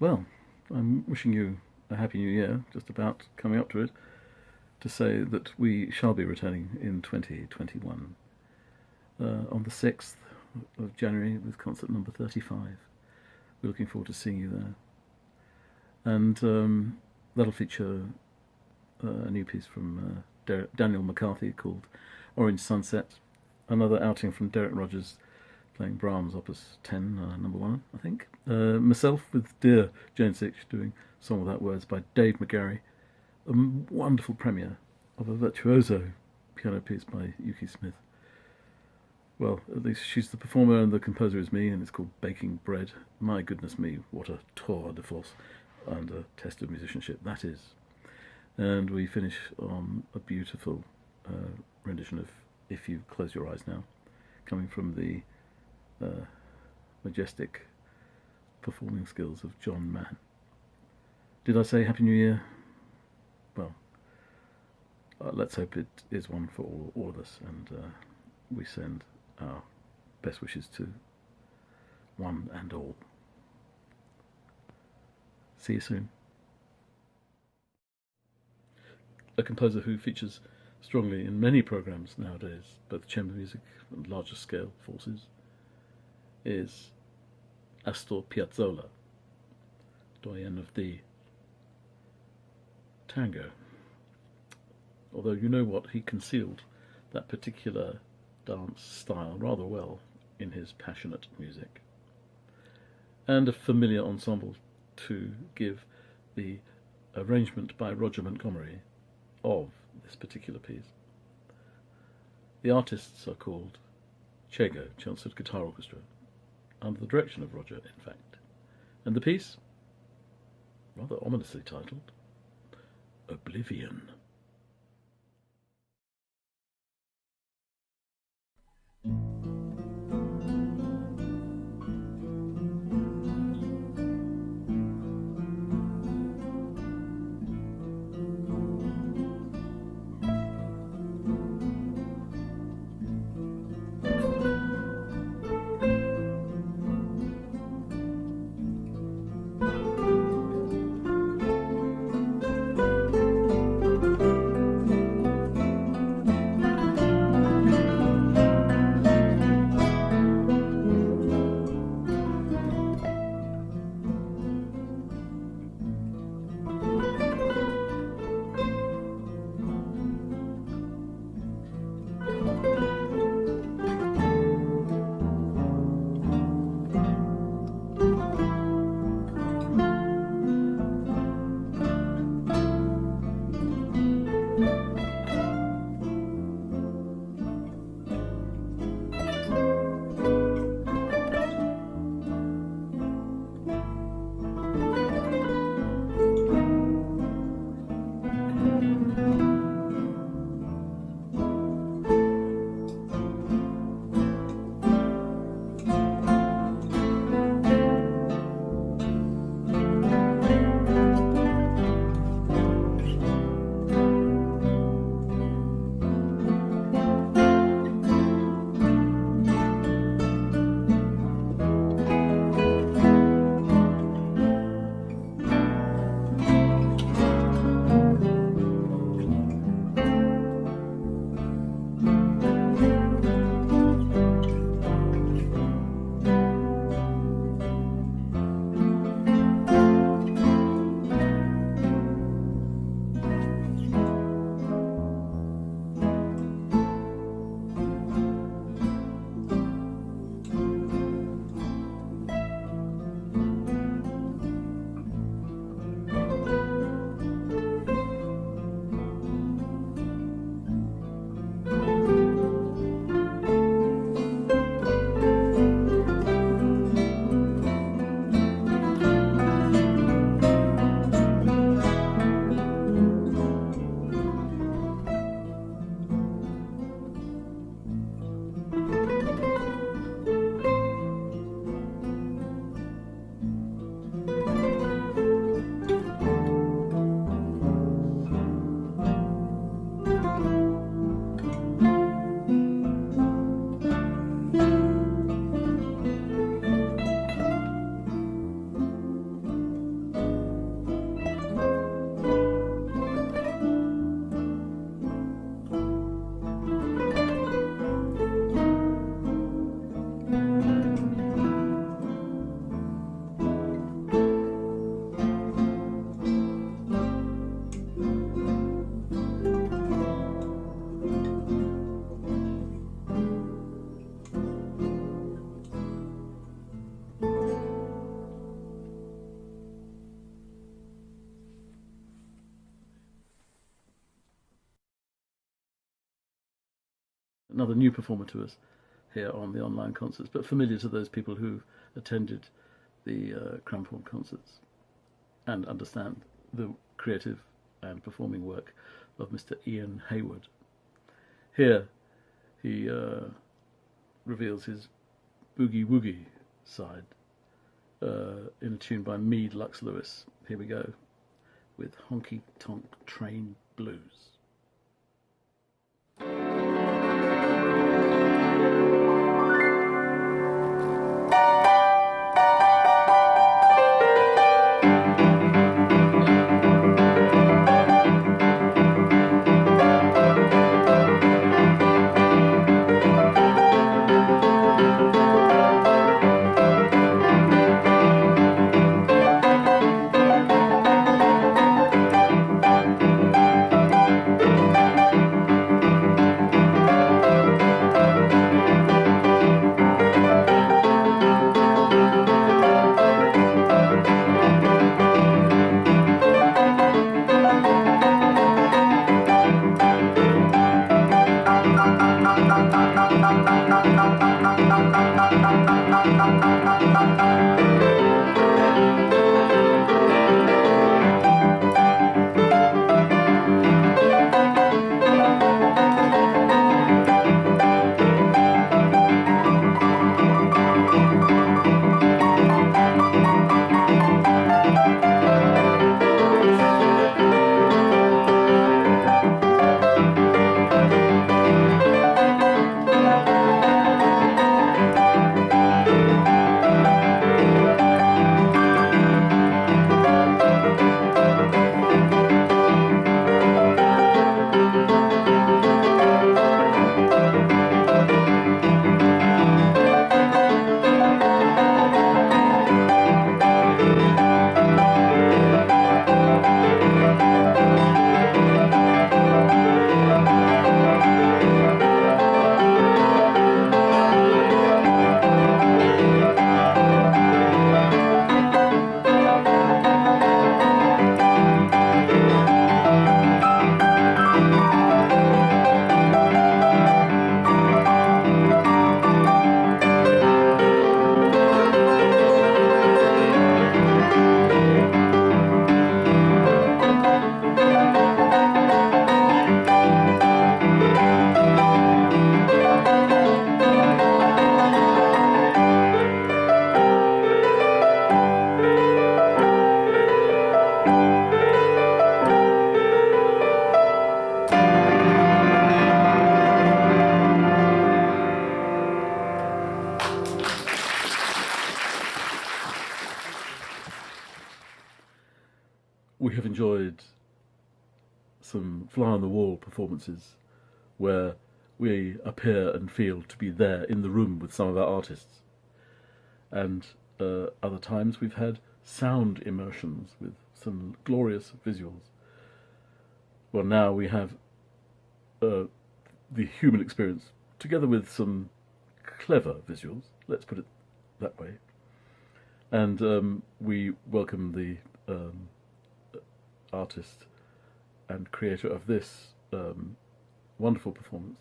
Well, I'm wishing you a happy new year, just about coming up to it, to say that we shall be returning in 2021 on the 6th of January with concert number 35. We're looking forward to seeing you there. And that'll feature a new piece from Daniel McCarthy called Orange Sunset, another outing from Derek Rogers playing Brahms Opus 10, number 1, I think. Myself with Dear Jane Sitch doing Song Without Words by Dave McGarry. A wonderful premiere of a virtuoso piano piece by Yuki Smith. Well, at least she's the performer and the composer is me, and it's called Baking Bread. My goodness me, what a tour de force and a test of musicianship that is. And we finish on a beautiful rendition of If You Close Your Eyes Now, coming from the majestic performing skills of John Mann. Did I say Happy New Year? Well, let's hope it is one for all of us, and we send our best wishes to one and all. See you soon. A composer who features strongly in many programs nowadays, both chamber music and larger scale forces, is Astor Piazzolla, doyen of the tango. Although, you know what, he concealed that particular dance style rather well in his passionate music. And a familiar ensemble to give the arrangement by Roger Montgomery of this particular piece. The artists are called Chego, Chelmsford Guitar Orchestra, under the direction of Roger, in fact. And the piece, rather ominously titled, Oblivion. another new performer to us here on the online concerts, but familiar to those people who've attended the Cramphorn concerts and understand the creative and performing work of Mr. Ian Hayward. Here he reveals his boogie-woogie side in a tune by Meade Lux Lewis. Here we go with Honky Tonk Train Blues. We have enjoyed some fly-on-the-wall performances where we appear and feel to be there in the room with some of our artists. And other times we've had sound immersions with some glorious visuals. Well, now we have the human experience together with some clever visuals, let's put it that way. And we welcome the artist and creator of this wonderful performance,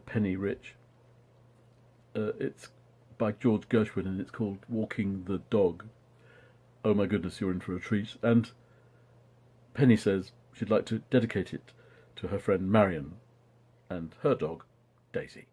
Penny Rich. It's by George Gershwin and it's called Walking the Dog. Oh my goodness, you're in for a treat. And Penny says she'd like to dedicate it to her friend Marion and her dog, Daisy.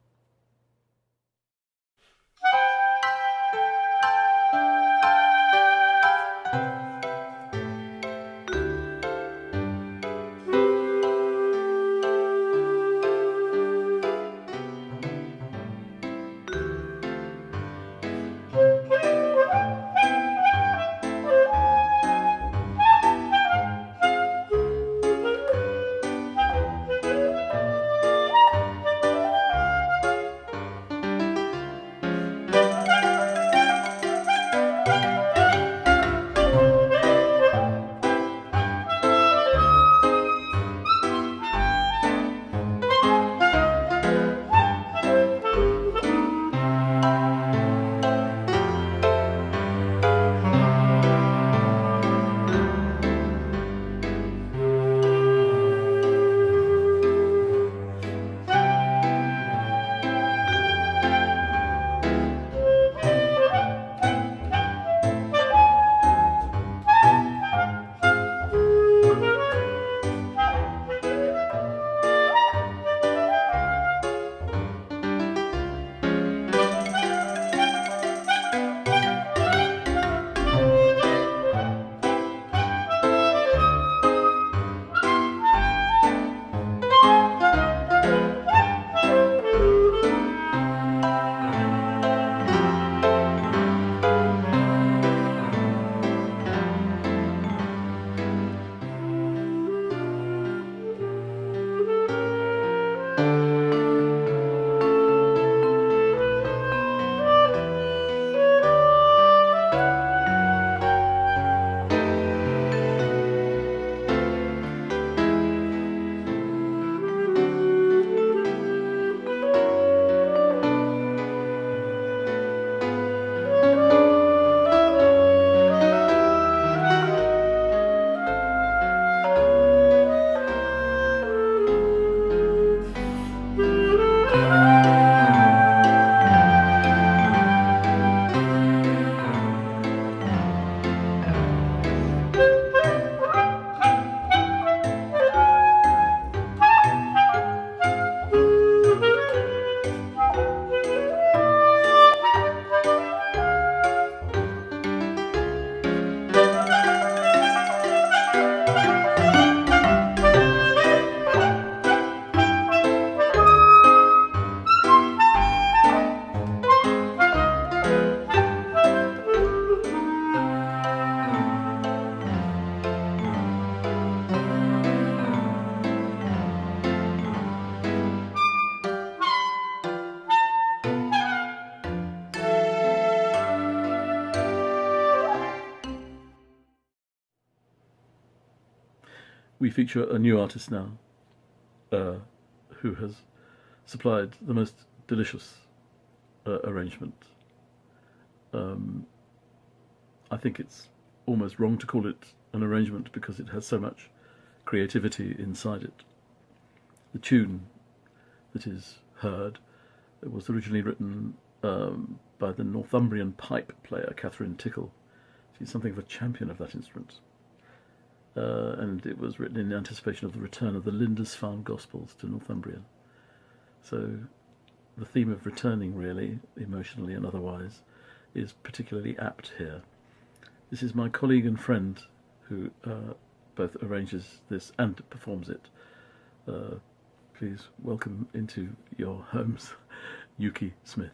we feature a new artist now who has supplied the most delicious arrangement. I think it's almost wrong to call it an arrangement because it has so much creativity inside it. The tune that is heard was originally written by the Northumbrian pipe player Catherine Tickle. She's something of a champion of that instrument. And it was written in anticipation of the return of the Lindisfarne Gospels to Northumbria. So the theme of returning, really, emotionally and otherwise, is particularly apt here. This is my colleague and friend who both arranges this and performs it. Please welcome into your homes, Yuki Smith.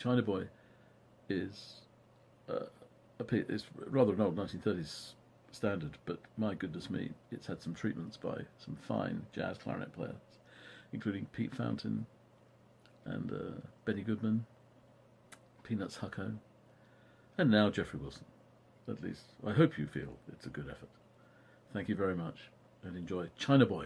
China Boy is it's rather an old 1930s standard, but my goodness me, it's had some treatments by some fine jazz clarinet players, including Pete Fountain and Benny Goodman, Peanuts Hucko, and now Jeffrey Wilson. At least, I hope you feel it's a good effort. Thank you very much, and enjoy China Boy.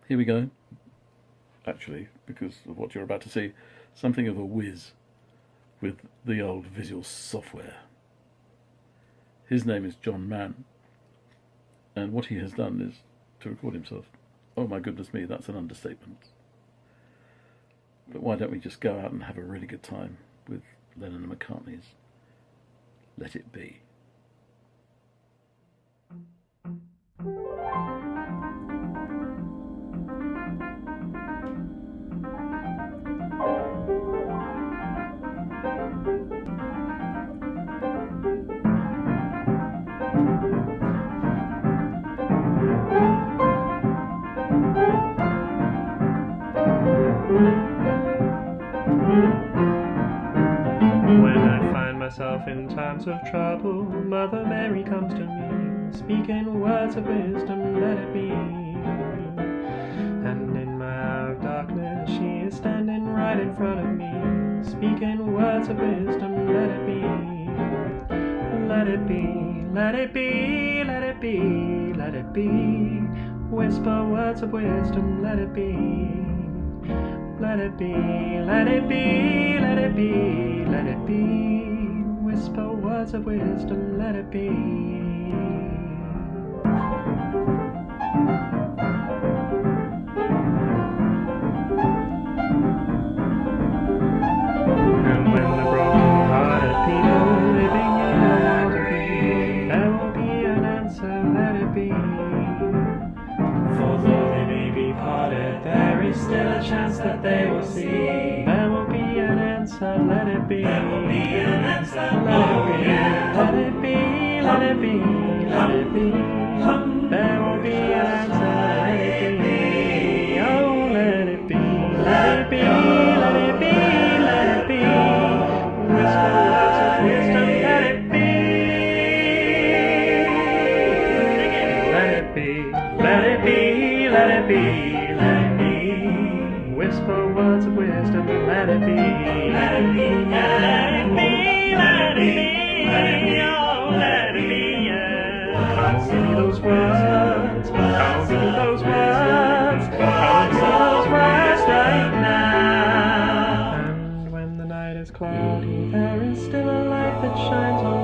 Here we go. Actually, because of what you're about to see, something of a whiz with the old visual software. His name is John Mann, and what he has done is to record himself. Oh my goodness me, that's an understatement. But why don't we just go out and have a really good time with Lennon and McCartney's Let It Be. When I find myself in times of trouble, Mother Mary comes to me, speaking words of wisdom, let it be. And in my hour of darkness, she is standing right in front of me, speaking words of wisdom, let it be. Let it be, let it be, let it be, let it be. Whisper words of wisdom, let it be. Let it be, let it be, let it be, let it be. Whisper words of wisdom, let it be. And when the broken-hearted people living in agony, there will be an answer, let it be. For though they may be parted, there is still a chance that they will see. There will be an answer, let it be. There will be an answer, let it be. Let it be, let it be, let it be. There will be an answer, let it be. Oh, let it be, let it be, let it be, let it be. Whisper words of wisdom, let it be. Let it be, let it be, let it be, let it be. Whisper words of wisdom. let it be. Let it be, yeah, let it be, let it be, oh, let it be, yeah. Come give me those words, come give me those words, come give me those words right now. And when the night is cloudy, there is still a light that shines on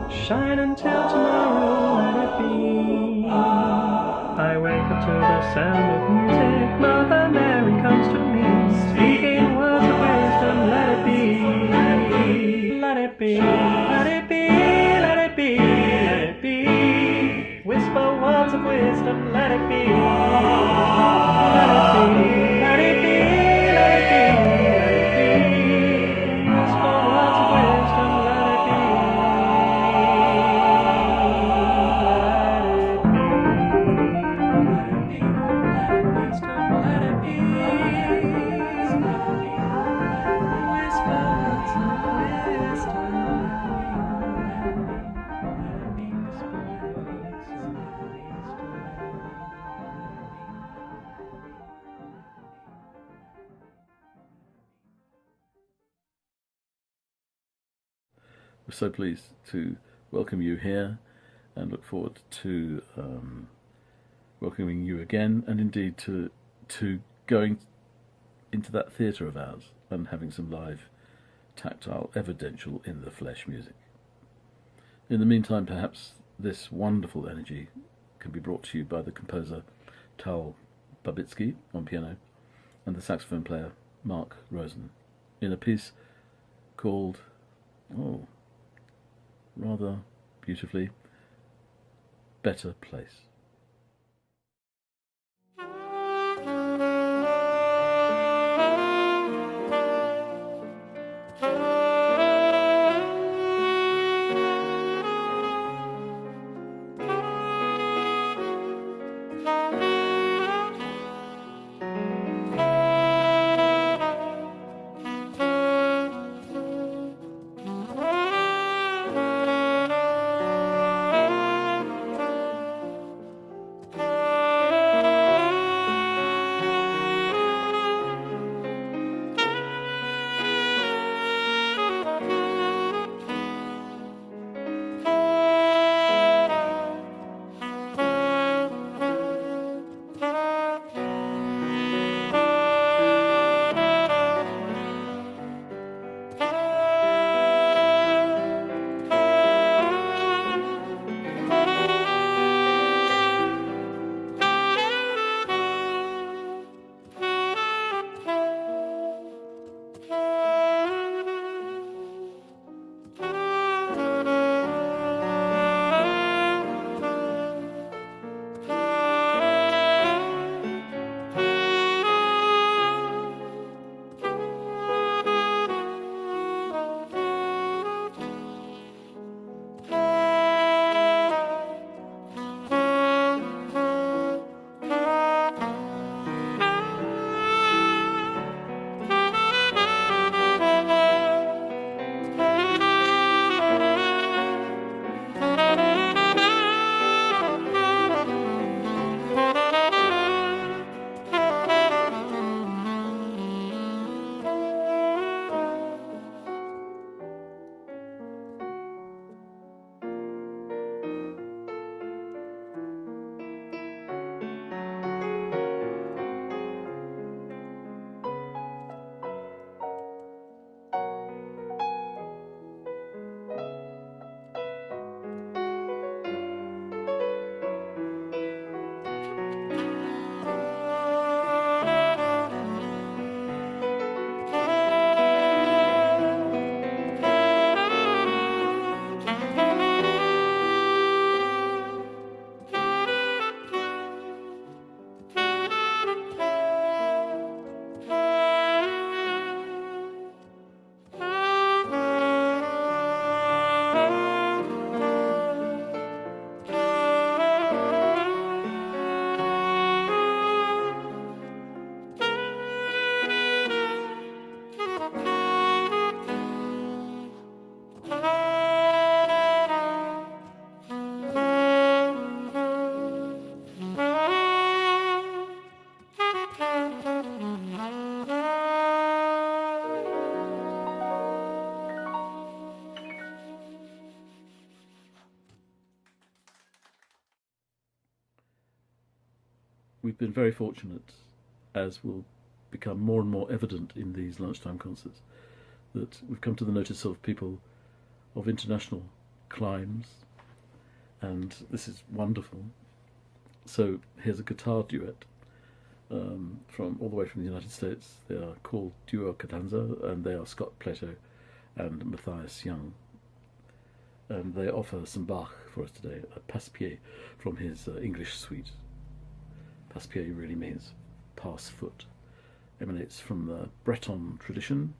me. Shine until tomorrow, let it be. I wake up to the sound of music, Mother Mary comes to me, speaking words of wisdom, let it be. Let it be, let it be, let it be, let it be. Whisper words of wisdom, let it be. Let it be, let it be, let it be, let it be. Whisper words of wisdom, let it be. Let it be. Whisper words of wisdom. We're so pleased to welcome you here and look forward to welcoming you again, and indeed to going into that theatre of ours and having some live, tactile, evidential, in the flesh music. In the meantime, perhaps this wonderful energy can be brought to you by the composer Tal Babitsky on piano and the saxophone player Mark Rosen in a piece called, rather beautifully, Better Place. we've been very fortunate, as will become more and more evident in these lunchtime concerts, that we've come to the notice of people of international climes, and this is wonderful. So here's a guitar duet from all the way from the United States. They are called Duo Cadenza, and they are Scott Plato and Matthias Young. And they offer some Bach for us today, a passe-pied from his English suite. Passe-pied really means pass foot. Emanates from the Breton tradition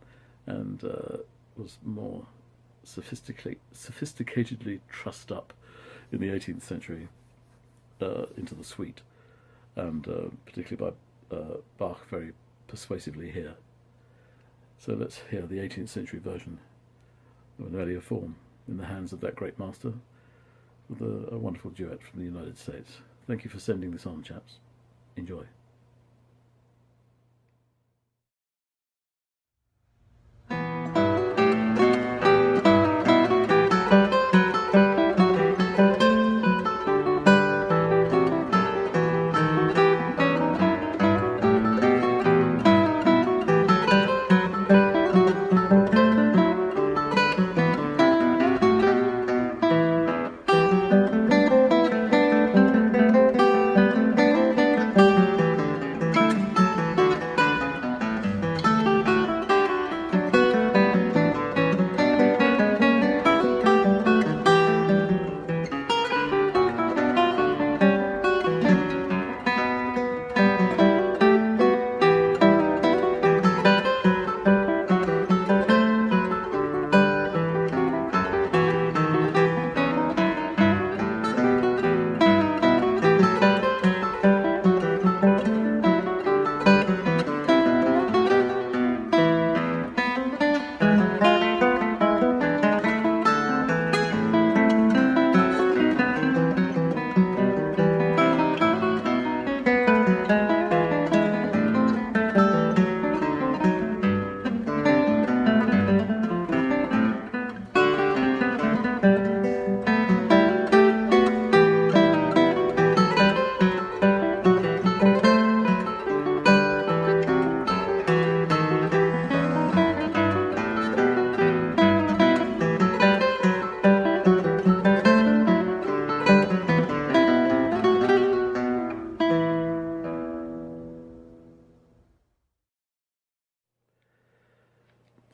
and was more sophisticatedly trussed up in the 18th century into the suite, and particularly by Bach very persuasively here. So let's hear the 18th century version of an earlier form in the hands of that great master with a wonderful duet from the United States. Thank you for sending this on, chaps. Enjoy.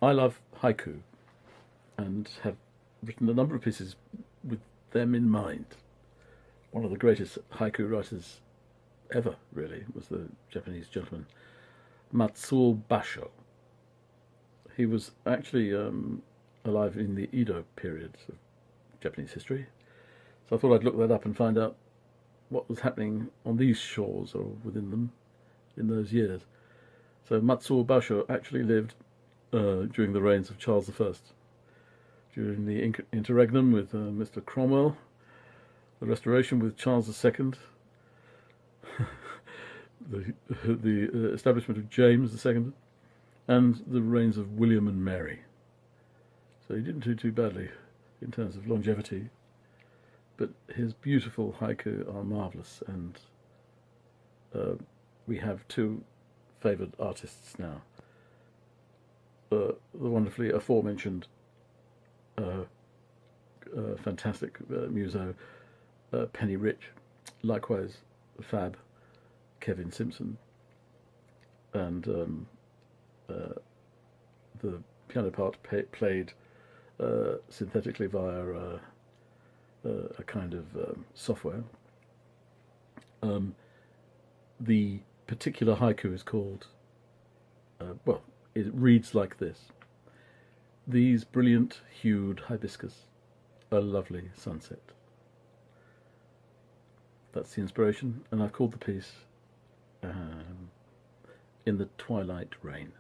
I love haiku and have written a number of pieces with them in mind. One of the greatest haiku writers ever, really, was the Japanese gentleman Matsuo Basho. He was actually alive in the Edo period of Japanese history, so I thought I'd look that up and find out what was happening on these shores or within them in those years. So Matsuo Basho actually lived during the reigns of Charles I, during the interregnum with Mr. Cromwell, the Restoration with Charles II, the establishment of James II, and the reigns of William and Mary. So he didn't do too badly in terms of longevity, but his beautiful haiku are marvellous, and we have two favoured artists now. The wonderfully aforementioned fantastic muso Penny Rich, likewise fab Kevin Simpson, and the piano part played synthetically via a kind of software. The particular haiku is called, it reads like this: "These brilliant hued hibiscus, a lovely sunset." That's the inspiration, and I've called the piece "In the Twilight Rain."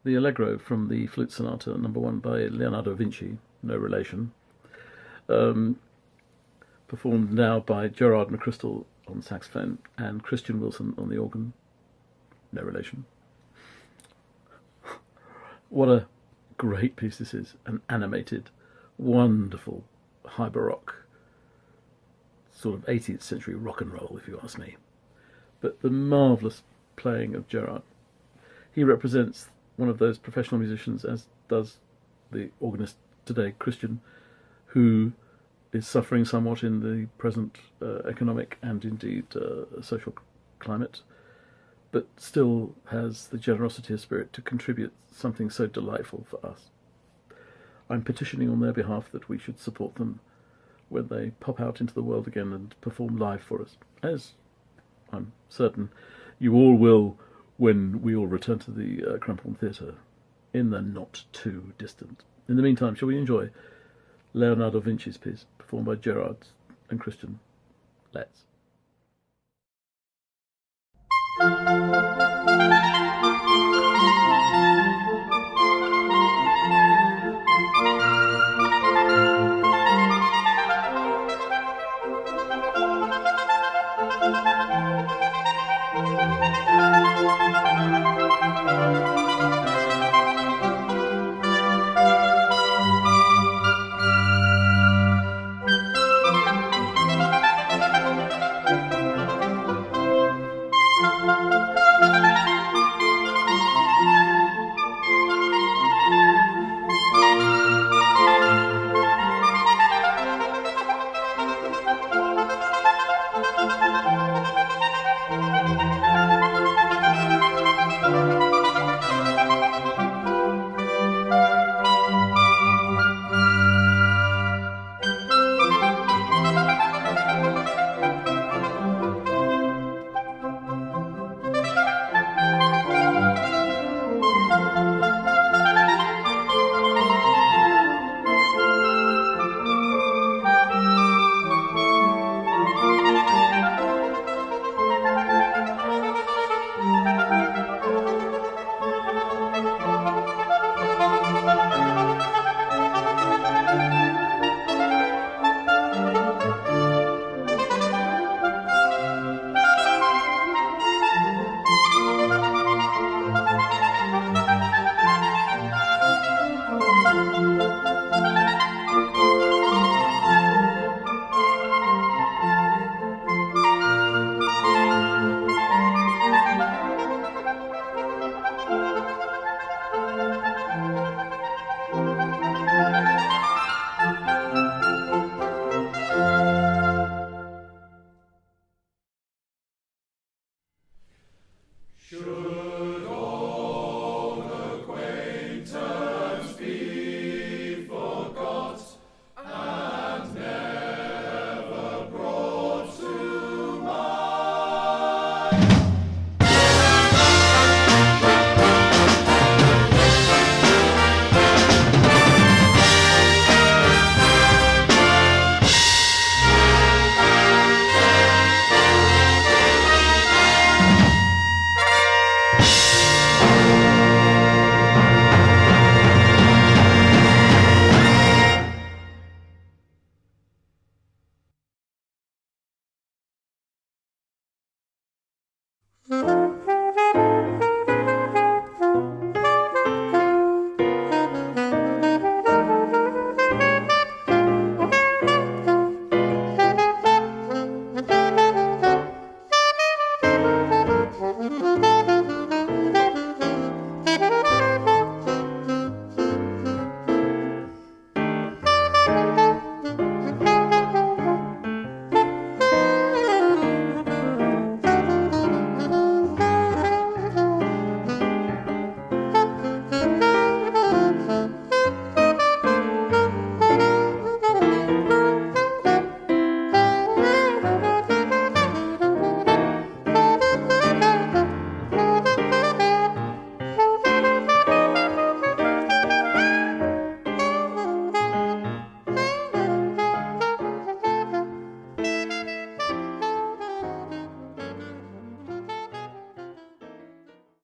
the Allegro from the Flute Sonata number 1 by Leonardo Vinci, no relation, performed now by Gerard McChrystal on saxophone and Christian Wilson on the organ, no relation. What a great piece this is, an animated, wonderful, high baroque, sort of 18th century rock and roll, if you ask me. But the marvellous playing of Gerard. He represents one of those professional musicians, as does the organist today, Christian, who is suffering somewhat in the present economic and indeed social climate, but still has the generosity of spirit to contribute something so delightful for us. I'm petitioning on their behalf that we should support them when they pop out into the world again and perform live for us, as I'm certain you all will when we all return to the Crampon Theatre in the not too distant. In the meantime, shall we enjoy Leonardo Vinci's piece, performed by Gerard and Christian? Let's.